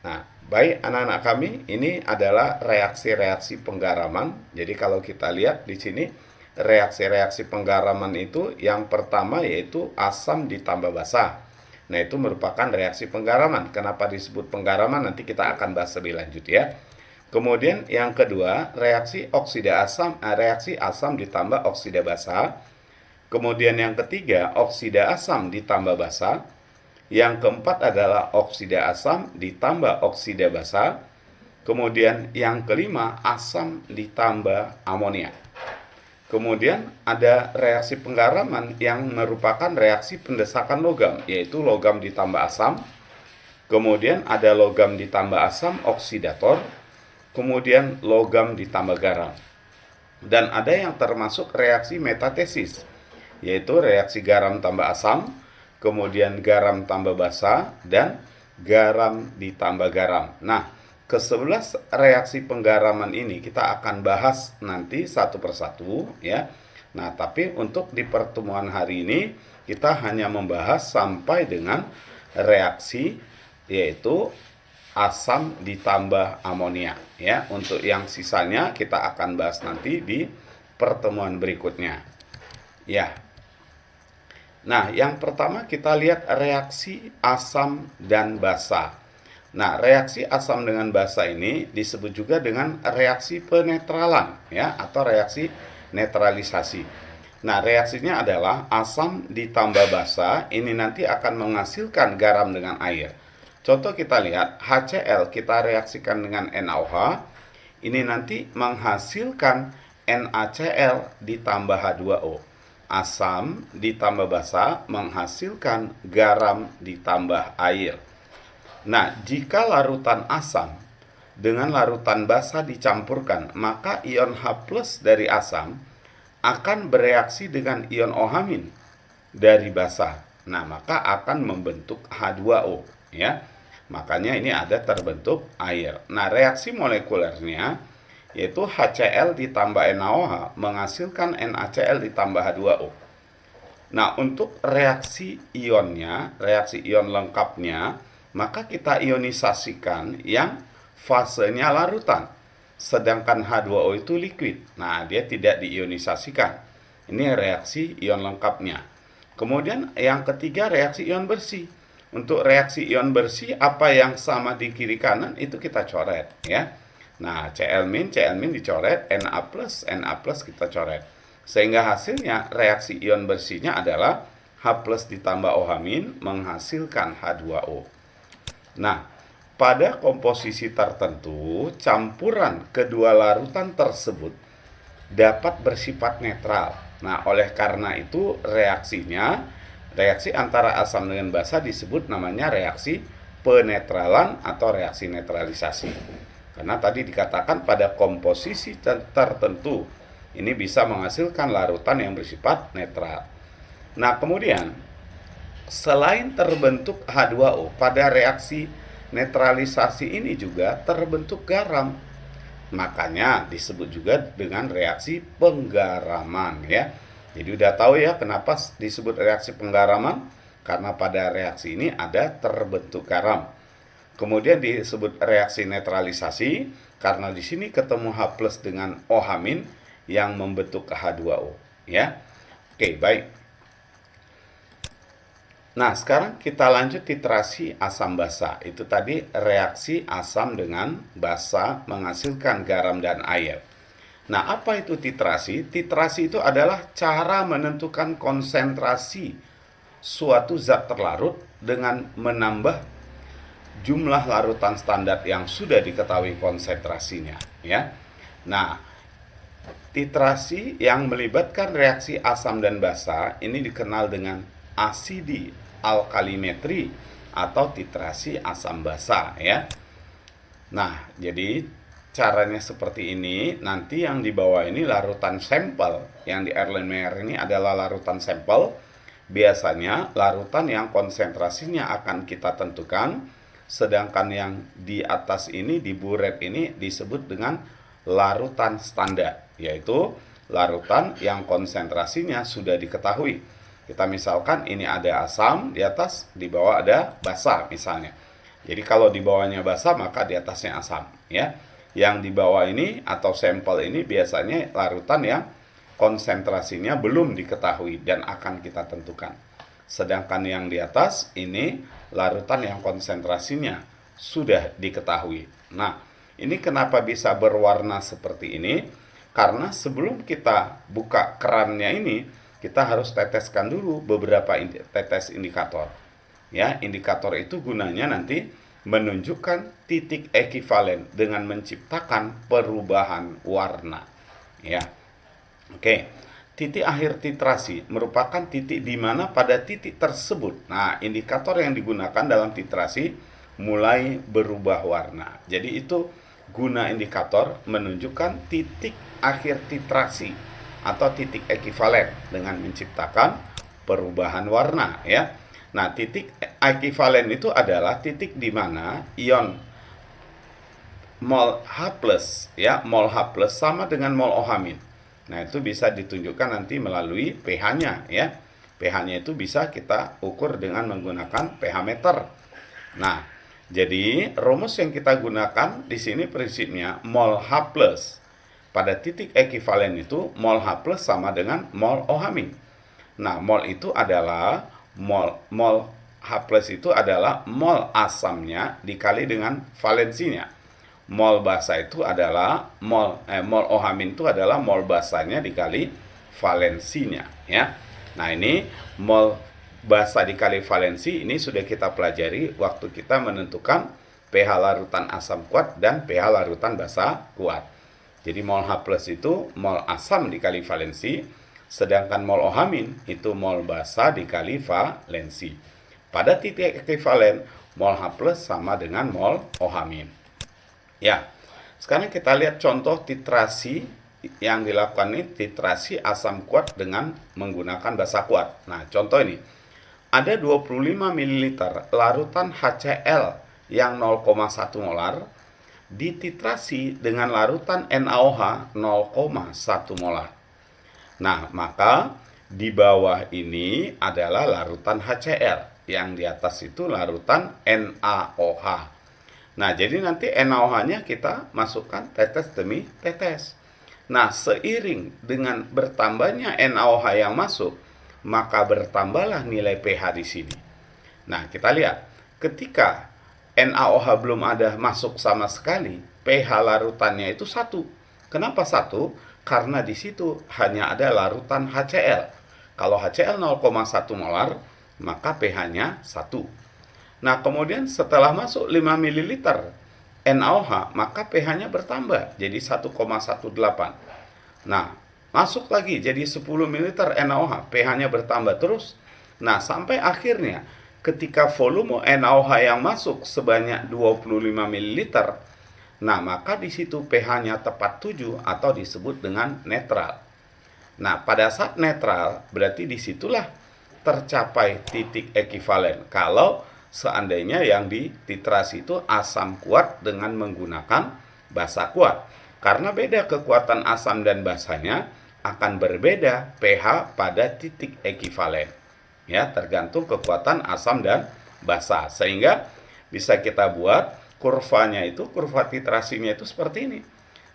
Nah, baik anak-anak kami, ini adalah reaksi-reaksi penggaraman. Jadi kalau kita lihat di sini, reaksi-reaksi penggaraman itu yang pertama yaitu asam ditambah basa. Nah, itu merupakan reaksi penggaraman. Kenapa disebut penggaraman? Nanti kita akan bahas lebih lanjut ya. Kemudian yang kedua, reaksi asam ditambah oksida basa. Kemudian yang ketiga, oksida asam ditambah basa. Yang keempat adalah oksida asam ditambah oksida basa. Kemudian yang kelima, asam ditambah amonia. Kemudian ada reaksi penggaraman yang merupakan reaksi pendesakan logam, yaitu logam ditambah asam. Kemudian ada logam ditambah asam oksidator. Kemudian logam ditambah garam. Dan ada yang termasuk reaksi metatesis, yaitu reaksi garam tambah asam, kemudian garam tambah basa, dan garam ditambah garam. Nah, ke-11 reaksi penggaraman ini kita akan bahas nanti satu persatu ya. Nah, tapi untuk di pertemuan hari ini kita hanya membahas sampai dengan reaksi yaitu asam ditambah amonia ya. Untuk yang sisanya kita akan bahas nanti di pertemuan berikutnya. Ya. Nah, yang pertama kita lihat reaksi asam dan basa. Nah, reaksi asam dengan basa ini disebut juga dengan reaksi penetralan ya, atau reaksi netralisasi. Nah, reaksinya adalah asam ditambah basa, ini nanti akan menghasilkan garam dengan air. Contoh kita lihat, HCl kita reaksikan dengan NaOH, ini nanti menghasilkan NaCl ditambah H2O. Asam ditambah basa menghasilkan garam ditambah air. Nah, jika larutan asam dengan larutan basa dicampurkan, maka ion H+ dari asam akan bereaksi dengan ion OH- dari basa. Nah, maka akan membentuk H2O ya. Makanya ini ada terbentuk air. Nah, reaksi molekulernya yaitu HCl ditambah NaOH menghasilkan NaCl ditambah H2O. Nah, untuk reaksi ionnya, reaksi ion lengkapnya, maka kita ionisasikan yang fasenya larutan. Sedangkan H2O itu liquid. Nah, dia tidak diionisasikan. Ini reaksi ion lengkapnya. Kemudian yang ketiga reaksi ion bersih. Untuk reaksi ion bersih apa yang sama di kiri kanan itu kita coret ya. Nah, Cl- dicoret, Na kita coret. Sehingga hasilnya reaksi ion bersihnya adalah H+ ditambah OH- menghasilkan H2O. Nah, pada komposisi tertentu, campuran kedua larutan tersebut dapat bersifat netral. Nah, oleh karena itu reaksinya, reaksi antara asam dengan basa disebut namanya reaksi penetralan atau reaksi netralisasi. Karena tadi dikatakan pada komposisi tertentu, ini bisa menghasilkan larutan yang bersifat netral. Nah, kemudian selain terbentuk H2O, pada reaksi netralisasi ini juga terbentuk garam. Makanya disebut juga dengan reaksi penggaraman ya. Jadi udah tahu ya kenapa disebut reaksi penggaraman? Karena pada reaksi ini ada terbentuk garam. Kemudian disebut reaksi netralisasi karena di sini ketemu H+ dengan OH- yang membentuk H2O ya. Oke, baik. Nah, sekarang kita lanjut titrasi asam basa. Itu tadi reaksi asam dengan basa menghasilkan garam dan air. Nah, apa itu titrasi? Titrasi itu adalah cara menentukan konsentrasi suatu zat terlarut dengan menambah jumlah larutan standar yang sudah diketahui konsentrasinya, ya. Nah, titrasi yang melibatkan reaksi asam dan basa ini dikenal dengan asidi alkalimetri atau titrasi asam basa ya. Nah, jadi caranya seperti ini. Nanti yang di bawah ini larutan sampel. Yang di Erlenmeyer ini adalah larutan sampel. Biasanya larutan yang konsentrasinya akan kita tentukan. Sedangkan yang di atas ini, di buret ini disebut dengan larutan standar, yaitu larutan yang konsentrasinya sudah diketahui. Kita misalkan ini ada asam di atas, di bawah ada basa misalnya. Jadi kalau di bawahnya basa maka di atasnya asam, ya. Yang di bawah ini atau sampel ini biasanya larutan yang konsentrasinya belum diketahui dan akan kita tentukan. Sedangkan yang di atas ini larutan yang konsentrasinya sudah diketahui. Nah, ini kenapa bisa berwarna seperti ini? Karena sebelum kita buka kerannya ini, kita harus teteskan dulu beberapa tetes indikator. Ya, indikator itu gunanya nanti menunjukkan titik ekivalen dengan menciptakan perubahan warna. Ya. Oke. Titik akhir titrasi merupakan titik di mana pada titik tersebut. Nah, indikator yang digunakan dalam titrasi mulai berubah warna. Jadi itu guna indikator menunjukkan titik akhir titrasi atau titik ekivalen dengan menciptakan perubahan warna, ya. Nah, titik ekivalen itu adalah titik di mana ion mol H+, ya, mol H+ sama dengan mol OH-. Nah, itu bisa ditunjukkan nanti melalui pH-nya, ya. pH-nya itu bisa kita ukur dengan menggunakan pH meter. Nah, jadi rumus yang kita gunakan di sini prinsipnya mol H+. Pada titik ekivalen itu mol H+ sama dengan mol OH-. Nah, mol itu adalah mol H+ itu adalah mol asamnya dikali dengan valensinya. Mol basa itu adalah mol OH- itu adalah mol basanya dikali valensinya, ya. Nah, ini mol basa dikali valensi ini sudah kita pelajari waktu kita menentukan pH larutan asam kuat dan pH larutan basa kuat. Jadi mol H+ itu mol asam dikali valensi, sedangkan mol OH- itu mol basa dikali valensi. Pada titik ekivalen mol H+ sama dengan mol OH-. Ya, sekarang kita lihat contoh titrasi yang dilakukan ini, titrasi asam kuat dengan menggunakan basa kuat. Nah, contoh ini, ada 25 ml larutan HCl yang 0,1 molar dititrasi dengan larutan NaOH 0,1 molar. Nah, maka di bawah ini adalah larutan HCl, yang di atas itu larutan NaOH. Nah, jadi nanti NaOH-nya kita masukkan tetes demi tetes. Nah, seiring dengan bertambahnya NaOH yang masuk, maka bertambahlah nilai pH di sini. Nah, kita lihat, ketika NaOH belum ada masuk sama sekali, pH larutannya itu 1. Kenapa 1? Karena di situ hanya ada larutan HCl. Kalau HCl 0,1 molar, maka pH-nya 1. Nah, kemudian setelah masuk 5 ml NaOH, maka pH-nya bertambah jadi 1,18. Nah, masuk lagi jadi 10 ml NaOH, pH-nya bertambah terus. Nah, sampai akhirnya ketika volume NaOH yang masuk sebanyak 25 ml, nah, maka di situ pH-nya tepat 7 atau disebut dengan netral. Nah, pada saat netral berarti disitulah tercapai titik ekivalen. Kalau seandainya yang dititrasi itu asam kuat dengan menggunakan basa kuat. Karena beda kekuatan asam dan basanya, akan berbeda pH pada titik ekivalen. Ya, tergantung kekuatan asam dan basa. Sehingga bisa kita buat kurvanya itu, kurva titrasinya itu seperti ini.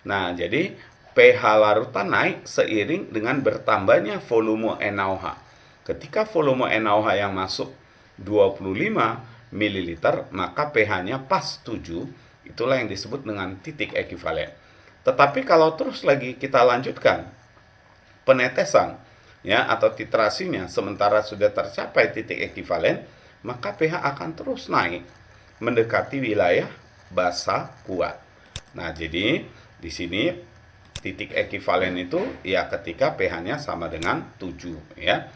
Nah, jadi pH larutan naik seiring dengan bertambahnya volume NaOH. Ketika volume NaOH yang masuk 25 ml, maka pH-nya pas 7, itulah yang disebut dengan titik ekivalen. Tetapi kalau terus lagi kita lanjutkan penetesan, ya, atau titrasinya sementara sudah tercapai titik ekivalen, maka pH akan terus naik mendekati wilayah basa kuat. Nah, jadi di sini titik ekivalen itu ya ketika pH-nya sama dengan 7, ya.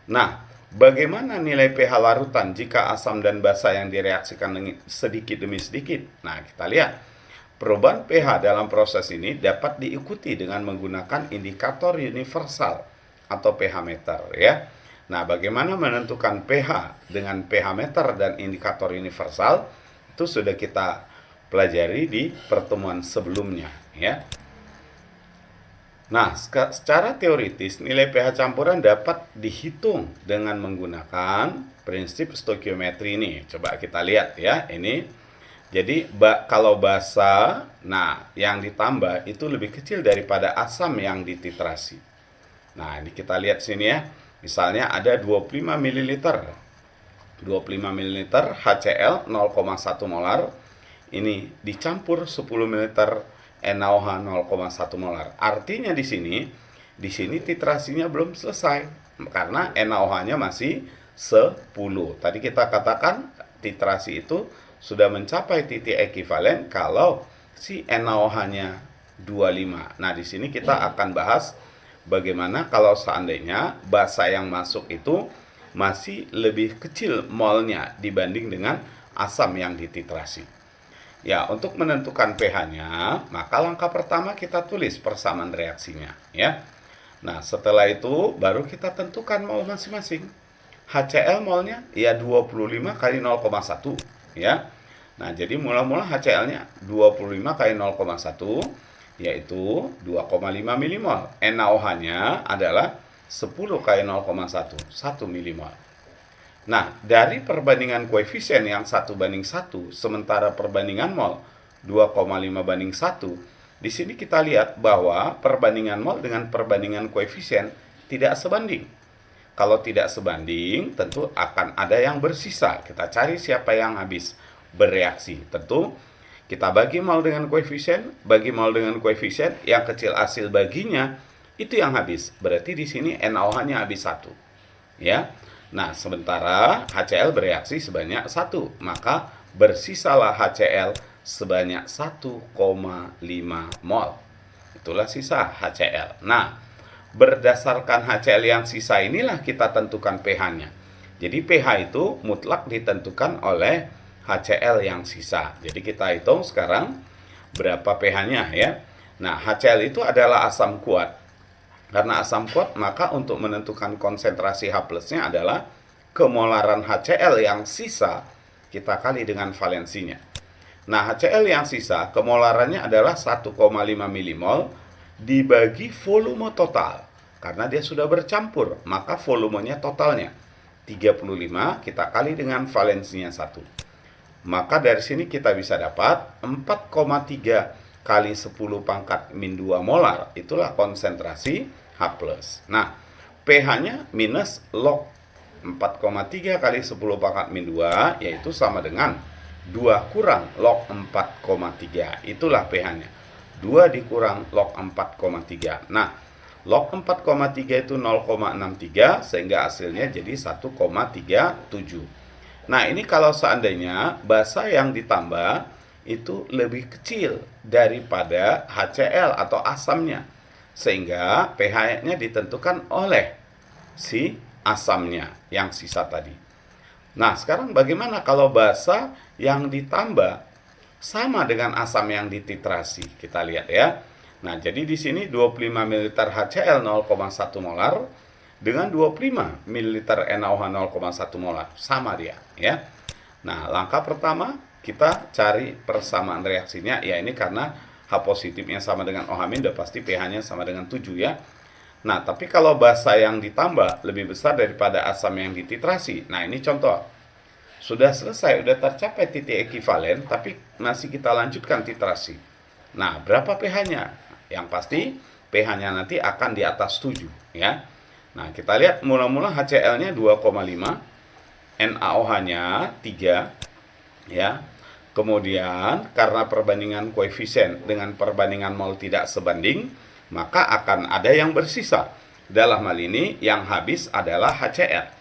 Nah, bagaimana nilai pH larutan jika asam dan basa yang direaksikan sedikit demi sedikit? Nah, kita lihat. Perubahan pH dalam proses ini dapat diikuti dengan menggunakan indikator universal atau pH meter, ya. Nah, bagaimana menentukan pH dengan pH meter dan indikator universal itu sudah kita pelajari di pertemuan sebelumnya, ya. Nah, secara teoritis nilai pH campuran dapat dihitung dengan menggunakan prinsip stoikiometri ini. Coba kita lihat ya, ini. Jadi kalau basa, nah yang ditambah itu lebih kecil daripada asam yang dititrasi. Nah, ini kita lihat sini ya. Misalnya ada 25 ml. 25 ml HCl 0,1 molar. Ini dicampur 10 ml NaOH 0,1 molar. Artinya di sini titrasinya belum selesai karena NaOH-nya masih 10. Tadi kita katakan titrasi itu sudah mencapai titik ekivalen kalau si NaOH-nya 25. Nah, di sini kita akan bahas bagaimana kalau seandainya basa yang masuk itu masih lebih kecil molnya dibanding dengan asam yang dititrasi. Ya, untuk menentukan pH-nya, maka langkah pertama kita tulis persamaan reaksinya, ya. Nah, setelah itu baru kita tentukan mol masing-masing. HCl molnya ya 25 kali 0,1, ya. Nah, jadi mula-mula HCl-nya 25 kali 0,1 yaitu 2,5 milimol. NaOH-nya adalah 10 kali 0,1, 1 milimol. Nah, dari perbandingan koefisien yang 1:1, sementara perbandingan mol 2,5 banding 1, di sini kita lihat bahwa perbandingan mol dengan perbandingan koefisien tidak sebanding. Kalau tidak sebanding, tentu akan ada yang bersisa. Kita cari siapa yang habis bereaksi. Tentu kita bagi mol dengan koefisien, yang kecil hasil baginya itu yang habis. Berarti di sini NaOH-nya habis 1. Ya. Nah, sementara HCl bereaksi sebanyak 1, maka bersisalah HCl sebanyak 1,5 mol. Itulah sisa HCl. Nah, berdasarkan HCl yang sisa inilah kita tentukan pH-nya. Jadi pH itu mutlak ditentukan oleh HCl yang sisa. Jadi kita hitung sekarang berapa pH-nya ya. Nah, HCl itu adalah asam kuat. Karena asam kuat, maka untuk menentukan konsentrasi H+-nya adalah kemolaran HCl yang sisa kita kali dengan valensinya. Nah, HCl yang sisa kemolarannya adalah 1,5 milimol dibagi volume total. Karena dia sudah bercampur, maka volumenya totalnya 35 kita kali dengan valensinya 1. Maka dari sini kita bisa dapat 4,3 kali 10 pangkat min 2 molar. Itulah konsentrasi H+. Nah, pH-nya minus log 4,3 kali 10 pangkat min 2, yaitu sama dengan 2 kurang log 4,3. Itulah pH-nya. 2 dikurang log 4,3. Nah, log 4,3 itu 0,63, sehingga hasilnya jadi 1,37. Nah, ini kalau seandainya basa yang ditambah itu lebih kecil daripada HCl atau asamnya, sehingga pH-nya ditentukan oleh si asamnya yang sisa tadi. Nah, sekarang bagaimana kalau basa yang ditambah sama dengan asam yang dititrasi? Kita lihat ya. Nah, jadi di sini 25 ml HCl 0,1 molar dengan 25 ml NaOH 0,1 molar. Sama dia, ya. Nah, langkah pertama kita cari persamaan reaksinya. Ya, ini karena H positifnya sama dengan OH- udah pasti pH-nya sama dengan 7 ya. Nah, tapi kalau basa yang ditambah lebih besar daripada asam yang dititrasi. Nah, ini contoh. Sudah selesai, sudah tercapai titik ekivalen, tapi masih kita lanjutkan titrasi. Nah, berapa pH-nya? Yang pasti pH-nya nanti akan di atas 7 ya. Nah, kita lihat mula-mula HCl-nya 2,5, NaOH-nya 3 ya. Kemudian karena perbandingan koefisien dengan perbandingan mol tidak sebanding, maka akan ada yang bersisa. Dalam hal ini yang habis adalah HCl.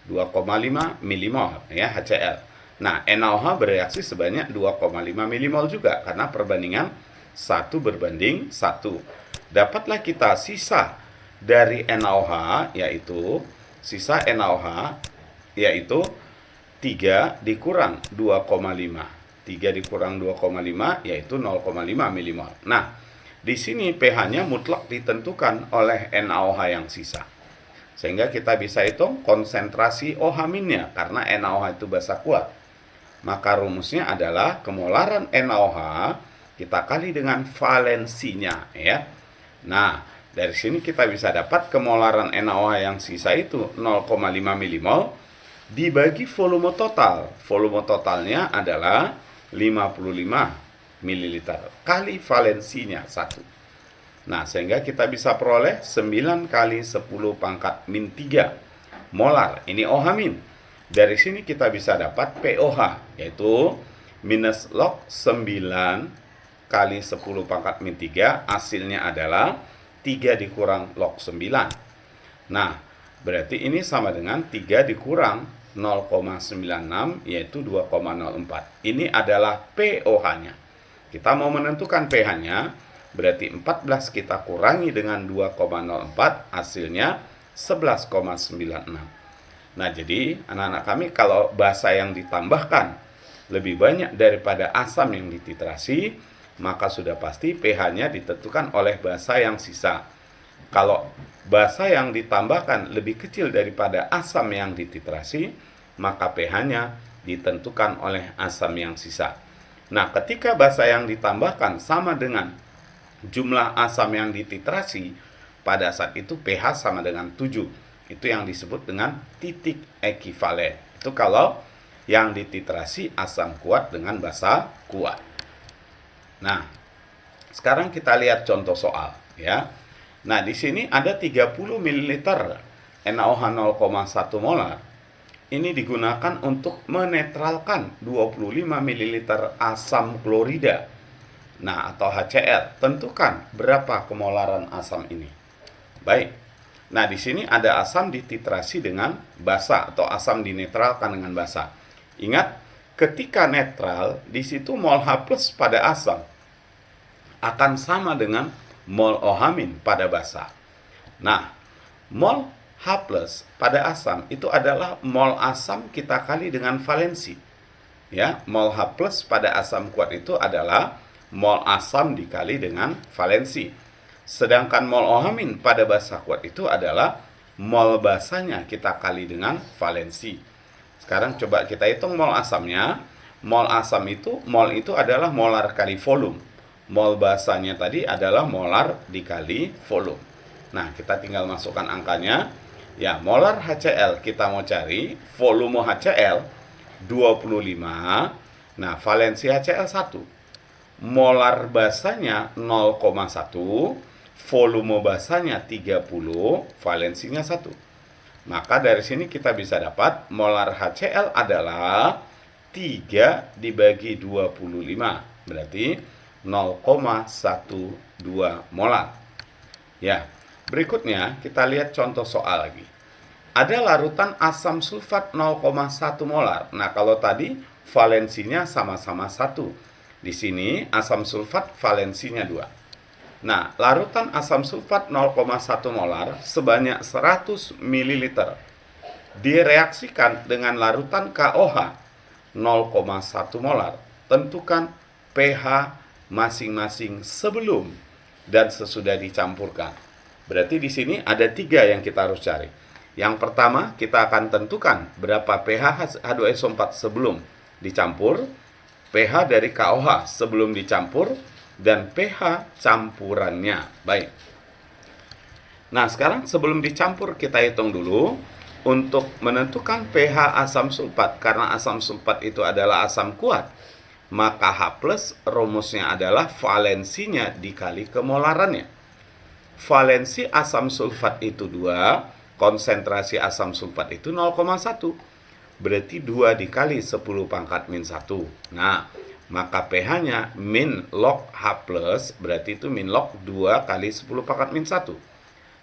2,5 milimol ya HCl. Nah, NaOH bereaksi sebanyak 2,5 milimol juga karena perbandingan 1 berbanding 1. Dapatlah kita sisa dari NaOH yaitu 3 dikurang 2,5. 3 dikurang 2,5 yaitu 0,5 milimol. Nah, di sini pH-nya mutlak ditentukan oleh NaOH yang sisa. Sehingga kita bisa hitung konsentrasi OH-nya karena NaOH itu basa kuat. Maka rumusnya adalah kemolaran NaOH kita kali dengan valensinya ya. Nah, Dari sini kita bisa dapat kemolaran NaOH yang sisa itu 0,5 milimol dibagi volume total. Volume totalnya adalah 55 ml kali valensinya 1. Nah, sehingga kita bisa peroleh 9 kali 10 pangkat min 3 molar. Ini OH min. Dari sini kita bisa dapat POH, yaitu minus log 9 kali 10 pangkat min 3, hasilnya adalah 3 dikurang log 9. Nah, berarti ini sama dengan 3 dikurang 0,96, yaitu 2,04. Ini adalah POH-nya. Kita mau menentukan pH-nya, berarti 14 kita kurangi dengan 2,04, hasilnya 11,96. Nah, jadi anak-anak kami, kalau basa yang ditambahkan lebih banyak daripada asam yang dititrasi, maka sudah pasti pH-nya ditentukan oleh basa yang sisa. Kalau basa yang ditambahkan lebih kecil daripada asam yang dititrasi, maka pH-nya ditentukan oleh asam yang sisa. Nah, ketika basa yang ditambahkan sama dengan jumlah asam yang dititrasi, pada saat itu pH sama dengan 7. Itu yang disebut dengan titik ekivalen. Itu kalau yang dititrasi asam kuat dengan basa kuat. Nah, sekarang kita lihat contoh soal, ya. Nah, di sini ada 30 ml NaOH 0,1 molar. Ini digunakan untuk menetralkan 25 ml asam klorida. Nah, atau HCl. Tentukan berapa kemolaran asam ini. Baik. Nah, di sini ada asam dititrasi dengan basa atau asam dinetralkan dengan basa. Ingat, ketika netral, di situ mol H+ pada asam akan sama dengan mol OH- pada basa. Nah, mol H+ pada asam itu adalah mol asam kita kali dengan valensi. Ya, mol H+ pada asam kuat itu adalah mol asam dikali dengan valensi. Sedangkan mol OH- pada basa kuat itu adalah mol basanya kita kali dengan valensi. Sekarang coba kita hitung mol asamnya. Mol asam itu, mol itu adalah molar kali volume. Mol basanya tadi adalah molar dikali volume. Nah, kita tinggal masukkan angkanya. Ya, molar HCl kita mau cari, volume HCl 25. Nah, valensi HCl 1. Molar basanya 0,1, volume basanya 30, valensinya 1. Maka dari sini kita bisa dapat molar HCl adalah 3 dibagi 25. Berarti 0,12 molar. Ya, berikutnya kita lihat contoh soal lagi. Ada larutan asam sulfat 0,1 molar. Nah, kalau tadi valensinya sama-sama 1. Di sini asam sulfat valensinya 2. Nah, larutan asam sulfat 0,1 molar sebanyak 100 ml direaksikan dengan larutan KOH 0,1 molar. Tentukan pH masing-masing sebelum dan sesudah dicampurkan. Berarti di sini ada 3 yang kita harus cari. Yang pertama, kita akan tentukan berapa pH H2SO4 sebelum dicampur, pH dari KOH sebelum dicampur, dan pH campurannya. Baik. Nah, sekarang sebelum dicampur kita hitung dulu untuk menentukan pH asam sulfat. Karena asam sulfat itu adalah asam kuat, maka H+ rumusnya adalah valensinya dikali kemolarannya. Valensi asam sulfat itu 2, konsentrasi asam sulfat itu 0,1. Berarti 2 dikali 10 pangkat min 1. Nah, maka pH-nya min log H+, berarti itu min log 2 kali 10 pangkat min 1.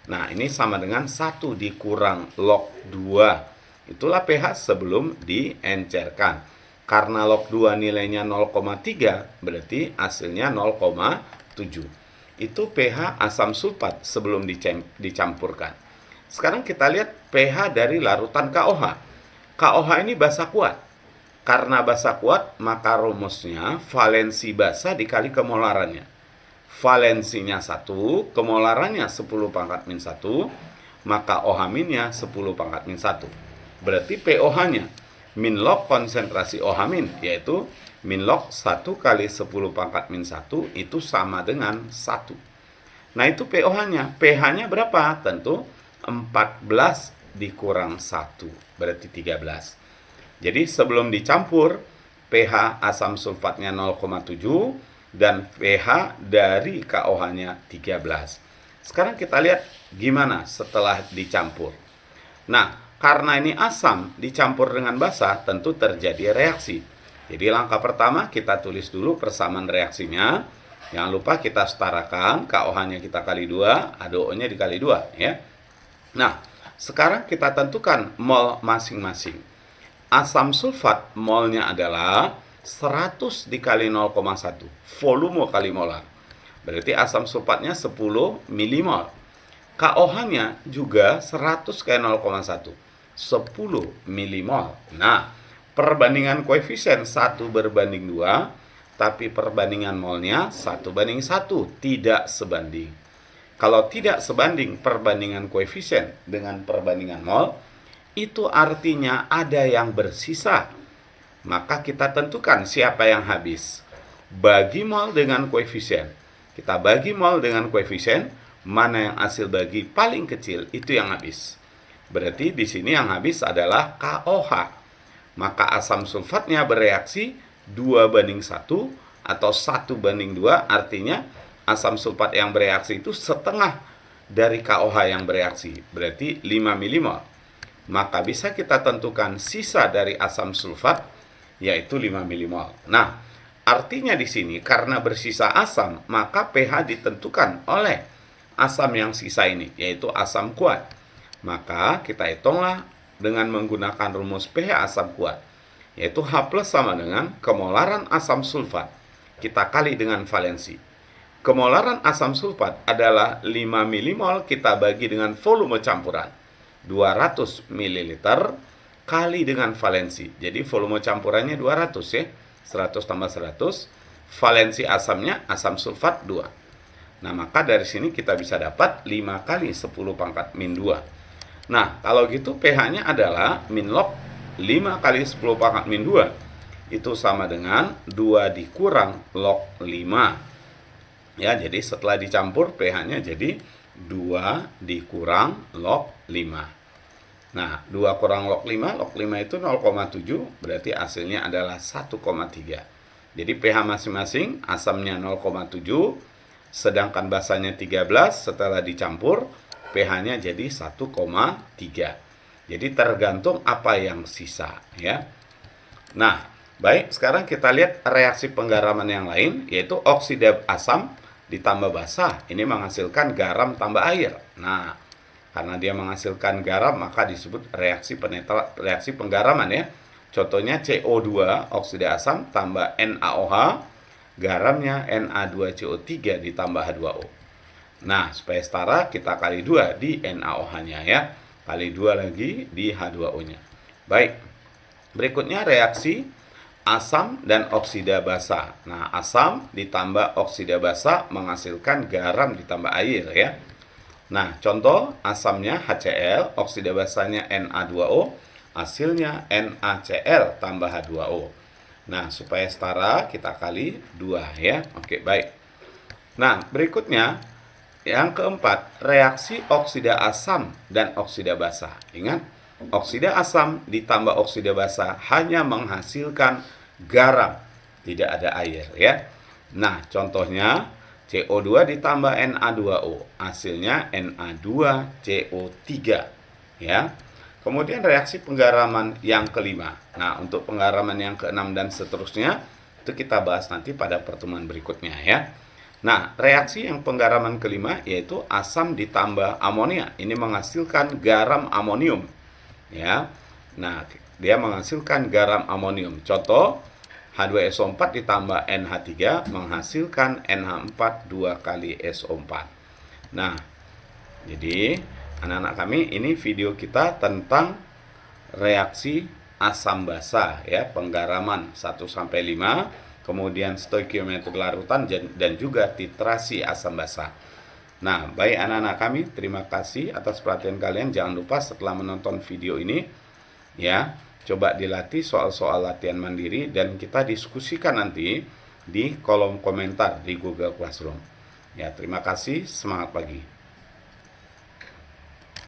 Nah, ini sama dengan 1 dikurang log 2. Itulah pH sebelum diencerkan. Karena log 2 nilainya 0,3, berarti hasilnya 0,7. Itu pH asam sulfat sebelum dicampurkan. Sekarang kita lihat pH dari larutan KOH. KOH ini basa kuat. Karena basa kuat, maka rumusnya valensi basa dikali kemolarannya. Valensinya 1, kemolarannya 10 pangkat min 1, maka OH-nya 10 pangkat min 1. Berarti POH-nya min log konsentrasi OH-, yaitu min log 1 kali 10 pangkat min 1 itu sama dengan 1. Nah, itu pOH-nya. pH-nya berapa? Tentu 14 dikurang 1, berarti 13. Jadi sebelum dicampur, pH asam sulfatnya 0,7 dan pH dari KOH-nya 13. Sekarang kita lihat gimana setelah dicampur. Nah, karena ini asam dicampur dengan basa, tentu terjadi reaksi. Jadi langkah pertama kita tulis dulu persamaan reaksinya. Jangan lupa kita setarakan, KOH-nya kita kali 2, HDO-nya dikali 2 ya. Nah, sekarang kita tentukan mol masing-masing. Asam sulfat molnya adalah 100 dikali 0,1, volume kali molar. Berarti asam sulfatnya 10 milimol. KOH-nya juga 100 kali 0,1, 10 milimol. Nah, perbandingan koefisien 1:2, tapi perbandingan molnya 1:1, tidak sebanding. Kalau tidak sebanding perbandingan koefisien dengan perbandingan mol, itu artinya ada yang bersisa. Maka kita tentukan siapa yang habis. Bagi mol dengan koefisien. Kita bagi mol dengan koefisien, mana yang hasil bagi paling kecil, itu yang habis. Berarti di sini yang habis adalah KOH. Maka asam sulfatnya bereaksi 2:1 atau 1:2, artinya asam sulfat yang bereaksi itu setengah dari KOH yang bereaksi, berarti 5 milimol. Maka bisa kita tentukan sisa dari asam sulfat, yaitu 5 milimol. Nah, artinya di sini karena bersisa asam, maka pH ditentukan oleh asam yang sisa ini, yaitu asam kuat. Maka kita hitunglah dengan menggunakan rumus pH asam kuat, yaitu H+ sama dengan kemolaran asam sulfat kita kali dengan valensi. Kemolaran asam sulfat adalah 5 milimol kita bagi dengan volume campuran 200 ml kali dengan valensi. Jadi volume campurannya 200 ya. 100 tambah 100. Valensi asamnya asam sulfat 2. Nah, maka dari sini kita bisa dapat 5 kali 10⁻². Nah, kalau gitu pH-nya adalah min log 5 kali 10⁻². Itu sama dengan 2 dikurang log 5. Ya, jadi setelah dicampur pH-nya jadi 2 dikurang log 5. Nah, 2 kurang log 5 itu 0,7, berarti hasilnya adalah 1,3. Jadi pH masing-masing asamnya 0,7, sedangkan basanya 13, setelah dicampur pH-nya jadi 1,3. Jadi tergantung apa yang sisa ya. Nah, baik, sekarang kita lihat reaksi penggaraman yang lain, yaitu oksida asam ditambah basa. Ini menghasilkan garam tambah air. Nah, karena dia menghasilkan garam, maka disebut reaksi penggaraman ya. Contohnya CO2 oksida asam tambah NaOH, garamnya Na2CO3 ditambah H2O. Nah, supaya setara kita kali 2 di NaOH-nya ya. Kali 2 lagi di H2O-nya. Baik. Berikutnya reaksi asam dan oksida basa. Nah, asam ditambah oksida basa menghasilkan garam ditambah air ya. Nah, contoh asamnya HCl, oksida basanya Na2O, hasilnya NaCl tambah H2O. Nah, supaya setara kita kali 2 ya. Oke, baik. Nah, berikutnya yang keempat, reaksi oksida asam dan oksida basa. Ingat, oksida asam ditambah oksida basa hanya menghasilkan garam, tidak ada air ya. Nah, contohnya CO2 ditambah Na2O, hasilnya Na2CO3 ya. Kemudian reaksi penggaraman yang kelima. Nah, untuk penggaraman yang keenam dan seterusnya itu kita bahas nanti pada pertemuan berikutnya ya. Nah, reaksi yang penggaraman kelima yaitu asam ditambah amonia. Ini menghasilkan garam amonium ya. Nah, dia menghasilkan garam amonium. Contoh H2SO4 ditambah NH3 menghasilkan NH4 2 kali SO4. Nah, jadi anak-anak kami, ini video kita tentang reaksi asam basa ya, penggaraman 1 sampai 5, kemudian stoikiometri larutan dan juga titrasi asam basa. Nah, baik anak-anak kami, terima kasih atas perhatian kalian. Jangan lupa setelah menonton video ini ya, coba dilatih soal-soal latihan mandiri dan kita diskusikan nanti di kolom komentar di Google Classroom. Ya, terima kasih. Semangat pagi.